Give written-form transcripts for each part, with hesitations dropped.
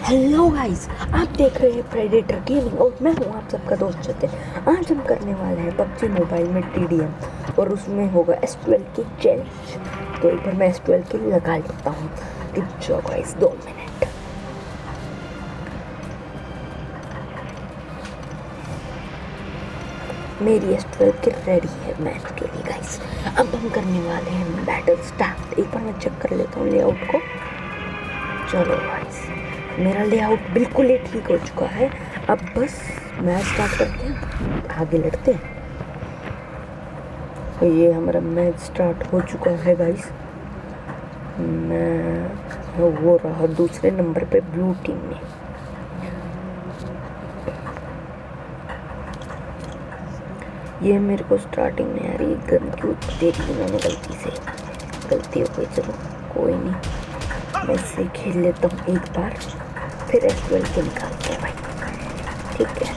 Hello guys, आप देख रहे हैं प्रेडेटर गेमिंग और मैं हूं आप सबका दोस्त जतिन। आज हम करने वाले हैं पबजी मोबाइल में TDM और उसमें होगा S12 की चैलेंज। तो एक बार मैं S12 के लिए लगा लेता हूँ। रुक जाओ गाइस 2 मिनट। मेरी S12 की रेडी है मैच के लिए गाइस। अब हम करने वाले हैं बैटल स्टार्ट। एक बार मैं चेक कर लेता हूँ लेआउट को। चलो गाइस, मेरा लेआउट बिल्कुल ही ठीक हो चुका है। अब बस मैच स्टार्ट करते हैं, आगे लड़ते हैं। तो ये हमारा मैच स्टार्ट हो चुका है गाइस। मैं वो रहा दूसरे नंबर पे ब्लू टीम में। ये मेरे को स्टार्टिंग में यार ये गन क्यों दे दी मैंने गलती हो गई। चलो कोई नहीं, मैं इससे खेल लेता हूँ एक बार, फिर S12 के निकालते हैं भाई। ठीक है,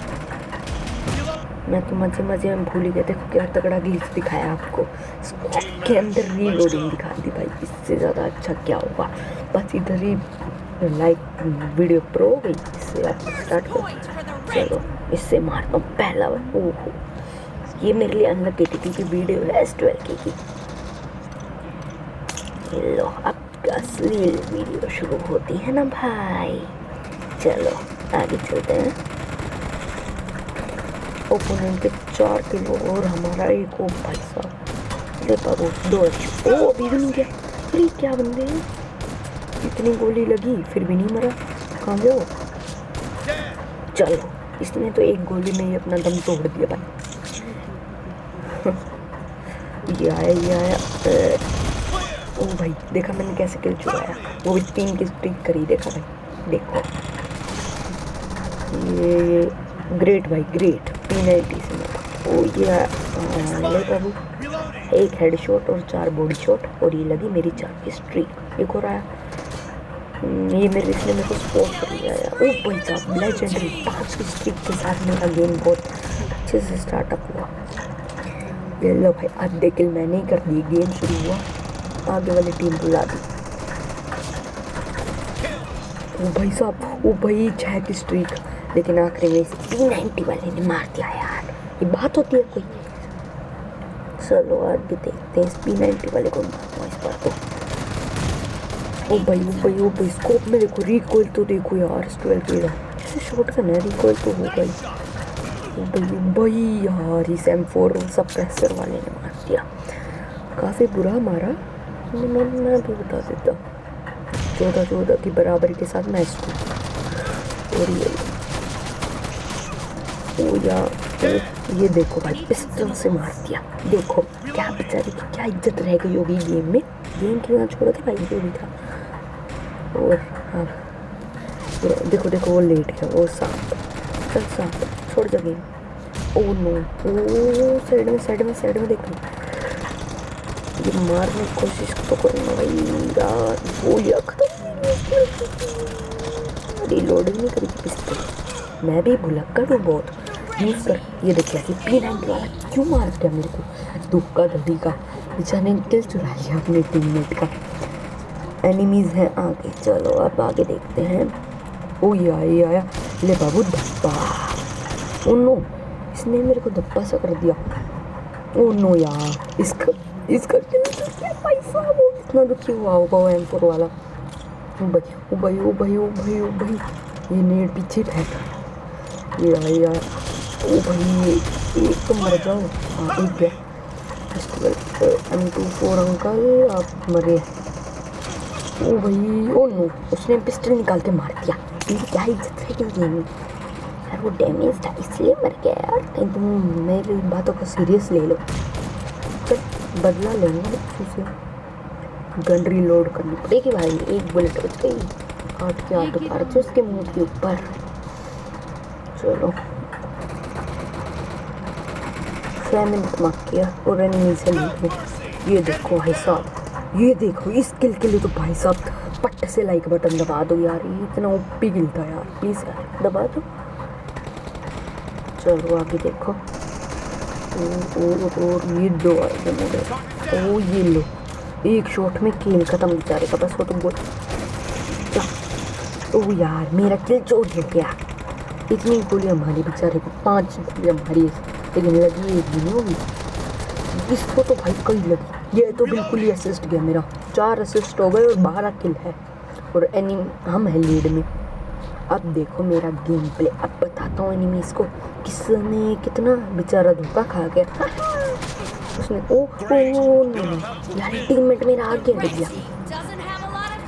मैं तो मजे में भूल ही गया। देखो क्या तगड़ा ग्लिच दिखाया आपको, स्कोप के अंदर रीलोडिंग दिखा दी भाई। इससे ज़्यादा अच्छा क्या होगा। बस इधर ही वीडियो प्रो हो गई। इससे आप स्टार्ट करो। चलो इससे मारता हूँ पहला। ओहो, ये मेरे लिए अनलकी थी क्योंकि वीडियो है S12 की। लो अब असली वीडियो शुरू होती है ना भाई। चलो आगे चलते हैं। ओपोनेंट के 4 किलो और हमारा एक। ओ भाई साहब, ले बाबू 2 ओ अभी भी नहीं गया। अरे क्या बंदे हैं, इतनी गोली लगी फिर भी नहीं मरा। कहाँ गया वो? चलो इसने तो एक गोली में ही अपना दम तोड़ दिया भाई। ये आया। ओ भाई देखा मैंने कैसे किल चुराया, वो भी 3 की स्ट्रीक करी। देखा भाई, देखो ये ग्रेट भाई, ग्रेट P90 से मारा। ओ ये ले बाबू, एक हेड शॉट और 4 बॉडी शॉट और ये लगी मेरी 4 की स्ट्रीक। एक और आया, ये इसने मेरे को स्पॉट कर लिया यार। ओ भाई साहब लेजेंडरी 5 की स्ट्रीक के साथ मेरा गेम बहुत अच्छे से स्टार्टअप हुआ। ये लो भाई, आधे किल मैंने ही कर दी। गेम शुरू हुआ, आगे वाली टीम बुला दी। ओ भाई साहब, ओ भाई 6 की स्ट्रीक, लेकिन आखिरी में इसे P90 वाले ने मार दिया यार। ये बात होती है कोई। चलो आगे देखते हैं इस P90 वाले को मारता हूँ इस बार तो। ओ भाई स्कोप में देखो, रिकॉइल तो देखो यार। S12 की ऐसे शॉट का ना रिकॉइल तो हो गई। भाई यार इस M4 सप्रेसर वाले ने मार दिया, काफ़ी बुरा मारा। मैं भी बता देता, 14 की बराबरी के साथ मैच को। और ये देखो भाई पिस्टल से मार दिया। देखो क्या बेचारी की क्या इज्जत रह गई होगी गेम में। गेम खेलना छोड़ा था भाई, जो भी था। और अब देखो वो लेट गया। वो सांप, चल सांप छोड़ जा गेम। ओ नो, ओ साइड में देखो। ये मारने की कोशिश तो करूँगा भाई यार। वो रिलोडिंग नहीं करी पिस्टल। मैं भी भुलक्कड़ हूँ बहुत, यूज़ कर। ये देखिए P90 वाला क्यों मार दिया मेरे को, धोखा धड़ी का। बेचारे ने किल चुरा लिया अपने टीममेट का। एनिमीज़ हैं आगे। चलो अब आगे देखते हैं। ओ ये आया, ले बाबू धब्बा। ओ नो, इसने मेरे को धब्बा सा कर दिया। ओ नो यार, इसका भाई साहब इतना दुखी हुआ होगा वो M4 वाला। ओ भाई ये नेट पीछे फेंक। ये आया। ओ भाई एक तो मर जाओ। हाँ एक गया। M24 अंकल आप मरे। ओ भाई, ओ नो, उसने पिस्टल निकाल के मार दिया। मेरी क्या इज्जत है कि गेम में यार। वो डैमेज था इसलिए मर गया यार। कहीं तुम मेरी बातों को सीरियस ले लो। चल बदला लेंगे उससे। गन रीलोड करनी पड़ेगी भाई। एक बुलेट बच गई, 8 के 8 उतार थे उसके मुंह के ऊपर। चलो 6 मिनट मार किया और एनिमी से लूट। ये देखो भाई साहब, ये देखो इस किल के लिए तो भाई साहब पट्ट से लाइक बटन दबा दो यार। ये इतना ओपी गिलता है यार, प्लीज़ यार दबा दो। चलो आगे देखो। और ये 2 आए मेरे। ओ ये लो, एक शॉट में किल खत्म बेचारे का। बस वो तो बोल ओ यार मेरा किल चोर हो गया। इतनी गोलियाँ मारी बेचारे को, 5 गोलियाँ मारी लेकिन लगी एक भी नहीं होगी। इसको तो भाई कई लगी। ये तो बिल्कुल ही असिस्ट गया मेरा, 4 असिस्ट हो गए और 12 किल है और हम है लीड में। अब देखो मेरा गेम प्ले, अब बताता हूँ एनिमीज को किसने कितना बेचारा धोखा खा गया। उसने ओ नहीं यार, टीममेट मेरा आगे गिर गया।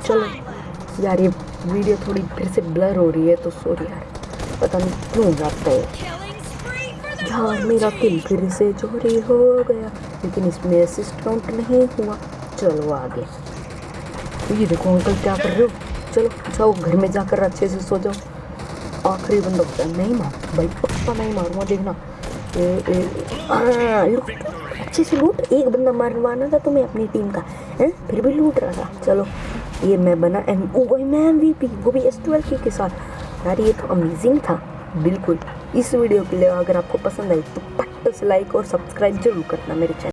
चलो यार ये वीडियो थोड़ी फिर से ब्लर हो रही है तो सॉरी यार, पता नहीं क्यों जाता है यार। मेरा किल फिर से चोरी हो गया लेकिन इसमें असिस्ट काउंट नहीं हुआ। चलो आगे। ये देखो अंकल क्या कर रहे हो, चलो जाओ घर में जाकर अच्छे से सो जाओ। आखिरी बंदा होता है, नहीं मार भाई, पक्का नहीं मारूंगा देखना। लूट अच्छे से लूट, एक बंदा मारवाना था तुम्हें अपनी टीम का है, फिर भी लूट रहा था। चलो ये मैं बना मैं MVP, वो भी S12 के साथ। यार ये तो अमेजिंग था बिल्कुल। इस वीडियो के लिए अगर आपको पसंद आई तो पट्ट से लाइक और सब्सक्राइब जरूर करना मेरे चैनल।